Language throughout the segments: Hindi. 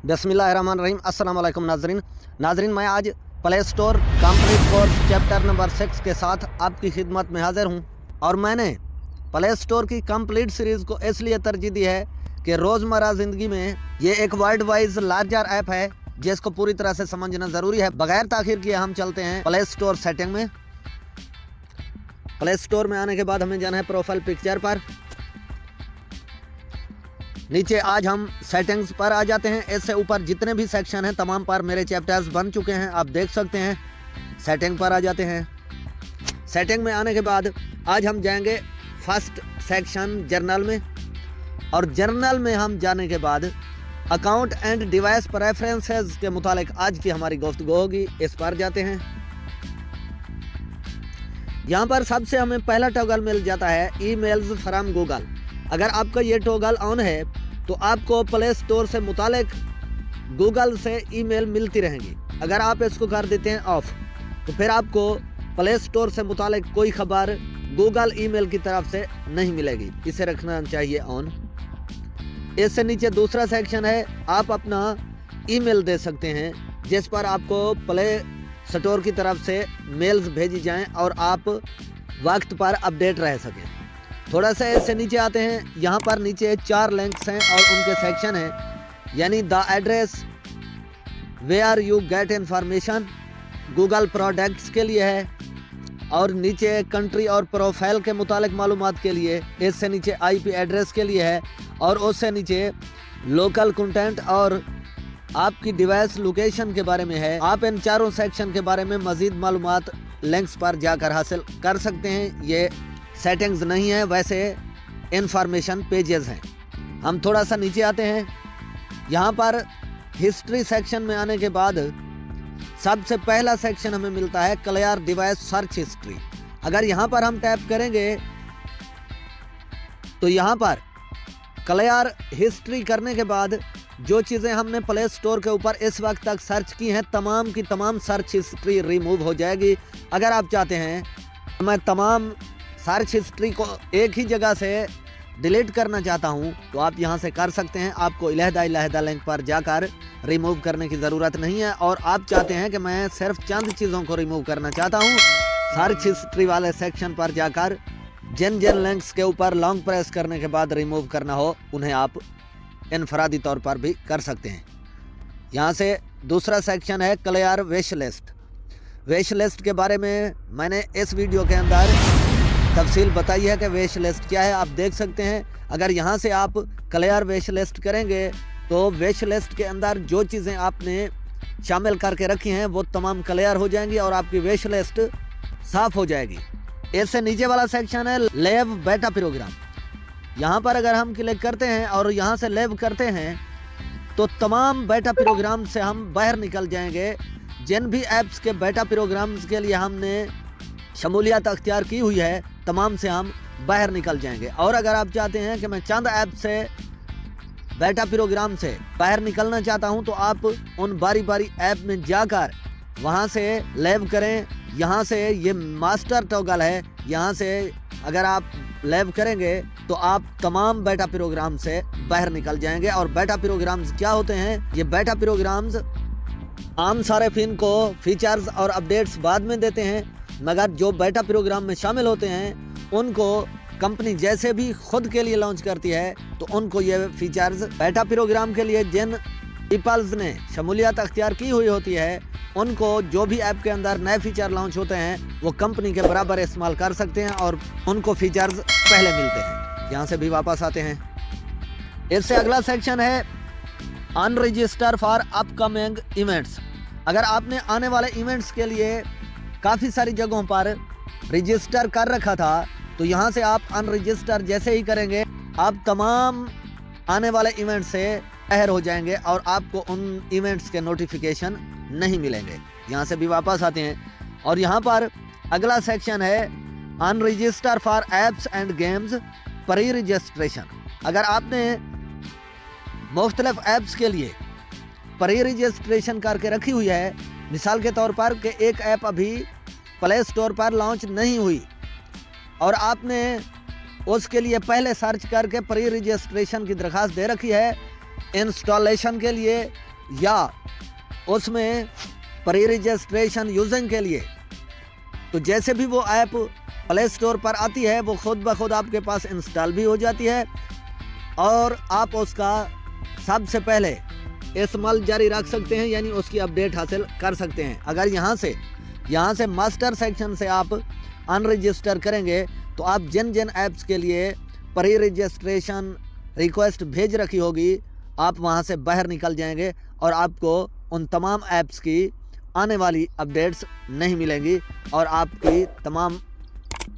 बिस्मिल्लाहिर्रहमानिर्रहीम। अस्सलाम वालेकुम नाजरीन, मैं आज play store complete course chapter number 6 के साथ आपकी खिदमत में हाजिर हूँ। और मैंने प्ले स्टोर की कंप्लीट सीरीज़ को इसलिए तरजीह दी है कि रोज़मर्रा ज़िंदगी में ये एक वर्ल्ड वाइज लार्जर ऐप है जिसको पूरी तरह से समझना ज़रूरी है। बगैर ताखिर किए हम चलते हैं प्ले स्टोर सेटिंग में। प्ले स्टोर में आने के बाद हमें जाना है प्रोफाइल पिक्चर पर। नीचे आज हम सेटिंग्स पर आ जाते हैं। इससे ऊपर जितने भी सेक्शन हैं तमाम पर मेरे चैप्टर्स बन चुके हैं, आप देख सकते हैं। सेटिंग पर आ जाते हैं। सेटिंग में आने के बाद आज हम जाएंगे फर्स्ट सेक्शन जर्नल में। और जर्नल में हम जाने के बाद अकाउंट एंड डिवाइस प्रेफरेंसेस के मुतालिक आज की हमारी गुफ्तगू होगी। इस पर जाते हैं। यहाँ पर सबसे हमें पहला टॉगल मिल जाता है ईमेल्स फ्रॉम गूगल। अगर आपका ये टॉगल ऑन है तो आपको प्ले स्टोर से मुतालिक गूगल से ईमेल मिलती रहेंगी। अगर आप इसको कर देते हैं ऑफ तो फिर आपको प्ले स्टोर से मुतालिक कोई खबर गूगल ईमेल की तरफ से नहीं मिलेगी। इसे रखना चाहिए ऑन। इससे नीचे दूसरा सेक्शन है, आप अपना ईमेल दे सकते हैं जिस पर आपको प्ले स्टोर की तरफ से मेल्स भेजी जाएं और आप वक्त पर अपडेट रह सकें। थोड़ा सा इससे नीचे आते हैं। यहाँ पर नीचे 4 लिंक्स हैं और उनके सेक्शन हैं, यानी the address, where you get information, Google products के लिए है, और नीचे कंट्री और प्रोफाइल के मुतालिक मालूमात के लिए। इससे नीचे आईपी एड्रेस के लिए है और उससे नीचे लोकल कंटेंट और आपकी डिवाइस लोकेशन के बारे में है। आप इन चारों सेक्शन के बारे में मज़ीद मालूमात लिंक्स पर जाकर हासिल कर सकते हैं। ये सेटिंग्स नहीं है, वैसे इंफॉर्मेशन पेजेस हैं। हम थोड़ा सा नीचे आते हैं। यहाँ पर हिस्ट्री सेक्शन में आने के बाद सबसे पहला सेक्शन हमें मिलता है क्लियर डिवाइस सर्च हिस्ट्री। अगर यहाँ पर हम टैप करेंगे तो यहाँ पर क्लियर हिस्ट्री करने के बाद जो चीज़ें हमने प्ले स्टोर के ऊपर इस वक्त तक सर्च की हैं तमाम की तमाम सर्च हिस्ट्री रिमूव हो जाएगी। अगर आप चाहते हैं मैं तमाम सर्च हिस्ट्री को एक ही जगह से डिलीट करना चाहता हूं तो आप यहां से कर सकते हैं। आपको इलहदा लिंक पर जाकर रिमूव करने की ज़रूरत नहीं है। और आप चाहते हैं कि मैं सिर्फ चंद चीज़ों को रिमूव करना चाहता हूं, सर्च हिस्ट्री वाले सेक्शन पर जाकर जिन लिंक्स के ऊपर लॉन्ग प्रेस करने के बाद रिमूव करना हो उन्हें आप इनफरादी तौर पर भी कर सकते हैं। यहाँ से दूसरा सेक्शन है clear wish list. Wish list के बारे में मैंने इस वीडियो के अंदर तफसील बताई है कि विश लिस्ट क्या है, आप देख सकते हैं। अगर यहाँ से आप क्लियर विश लिस्ट करेंगे तो विश लिस्ट के अंदर जो चीज़ें आपने शामिल करके रखी हैं वो तमाम क्लियर हो जाएंगी और आपकी विश लिस्ट साफ़ हो जाएगी। इससे नीचे वाला सेक्शन है लेव बेटा प्रोग्राम। यहाँ पर अगर हम क्लिक करते हैं और यहाँ से लेव करते हैं तो तमाम बेटा प्रोग्राम से हम बाहर निकल जाएंगे। जिन भी ऐप्स के बेटा प्रोग्राम्स के लिए हमने शमूलियत अख्तियार की हुई है तमाम से हम बाहर निकल जाएंगे। और अगर आप चाहते हैं कि मैं चंद ऐप से बेटा प्रोग्राम से बाहर निकलना चाहता हूं तो आप उन बारी बारी ऐप में जाकर वहां से लेव करें। यहां से ये मास्टर टॉगल है, यहां से अगर आप लेव करेंगे तो आप तमाम बेटा प्रोग्राम से बाहर निकल जाएंगे। और बेटा प्रोग्राम्स क्या होते हैं? ये बेटा प्रोग्राम्स आम सारिफिन को फीचर्स और अपडेट्स बाद में देते हैं, मगर जो बेटा प्रोग्राम में शामिल होते हैं उनको कंपनी जैसे भी खुद के लिए लॉन्च करती है तो उनको ये फीचर्स बेटा प्रोग्राम के लिए जिन पीपल्स ने शमूलियत अख्तियार की हुई होती है उनको जो भी ऐप के अंदर नए फीचर लॉन्च होते हैं वो कंपनी के बराबर इस्तेमाल कर सकते हैं और उनको फीचर्स पहले मिलते हैं। यहाँ से भी वापस आते हैं। इससे अगला सेक्शन है अनरजिस्टर फॉर अपकमिंग इवेंट्स। अगर आपने आने वाले इवेंट्स के लिए काफ़ी सारी जगहों पर रजिस्टर कर रखा था तो यहाँ से आप अनरजिस्टर जैसे ही करेंगे आप तमाम आने वाले इवेंट से बाहर हो जाएंगे और आपको उन इवेंट्स के नोटिफिकेशन नहीं मिलेंगे। यहाँ से भी वापस आते हैं और यहाँ पर अगला सेक्शन है unregister for apps and games pre registration. अगर आपने मुख्तलिफ ऐप्स के लिए प्री रजिस्ट्रेशन करके रखी हुई है, मिसाल के तौर पर कि एक ऐप अभी प्ले स्टोर पर लॉन्च नहीं हुई और आपने उसके लिए पहले सर्च करके प्री रजिस्ट्रेशन की दरख्वास्त दे रखी है इंस्टॉलेशन के लिए, या उसमें प्री रजिस्ट्रेशन यूजिंग के लिए, तो जैसे भी वो ऐप प्ले स्टोर पर आती है वो खुद ब खुद आपके पास इंस्टॉल भी हो जाती है और आप उसका सबसे पहले इस्तेमाल जारी रख सकते हैं, यानी उसकी अपडेट हासिल कर सकते हैं। अगर यहाँ से मास्टर सेक्शन से आप अनरजिस्टर करेंगे तो आप जिन जिन ऐप्स के लिए प्री रजिस्ट्रेशन रिक्वेस्ट भेज रखी होगी आप वहाँ से बाहर निकल जाएंगे और आपको उन तमाम ऐप्स की आने वाली अपडेट्स नहीं मिलेंगी और आपकी तमाम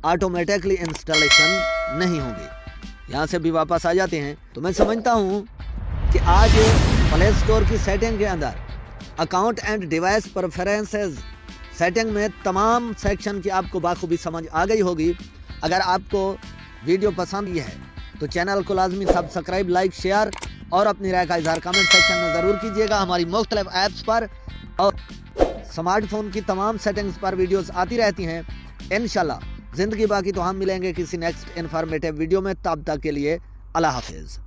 ऑटोमेटिकली इंस्टॉलेशन नहीं होगी। यहाँ से भी वापस आ जाते हैं। तो मैं समझता हूँ कि आज प्ले स्टोर की सेटिंग के अंदर account and device preferences setting में तमाम सेक्शन की आपको बाखूबी समझ आ गई होगी। अगर आपको वीडियो पसंद ही है तो चैनल को लाजमी सब्सक्राइब, लाइक, शेयर और अपनी राय का इजहार कमेंट सेक्शन में ज़रूर कीजिएगा। हमारी मुख्तलिफ ऐप्स पर और स्मार्टफोन की तमाम सेटिंग्स पर वीडियोस आती रहती हैं। इंशाल्लाह ज़िंदगी बाकी तो हम मिलेंगे किसी नेक्स्ट इन्फॉर्मेटिव वीडियो में। तब तक के लिए अल्लाह हाफिज़।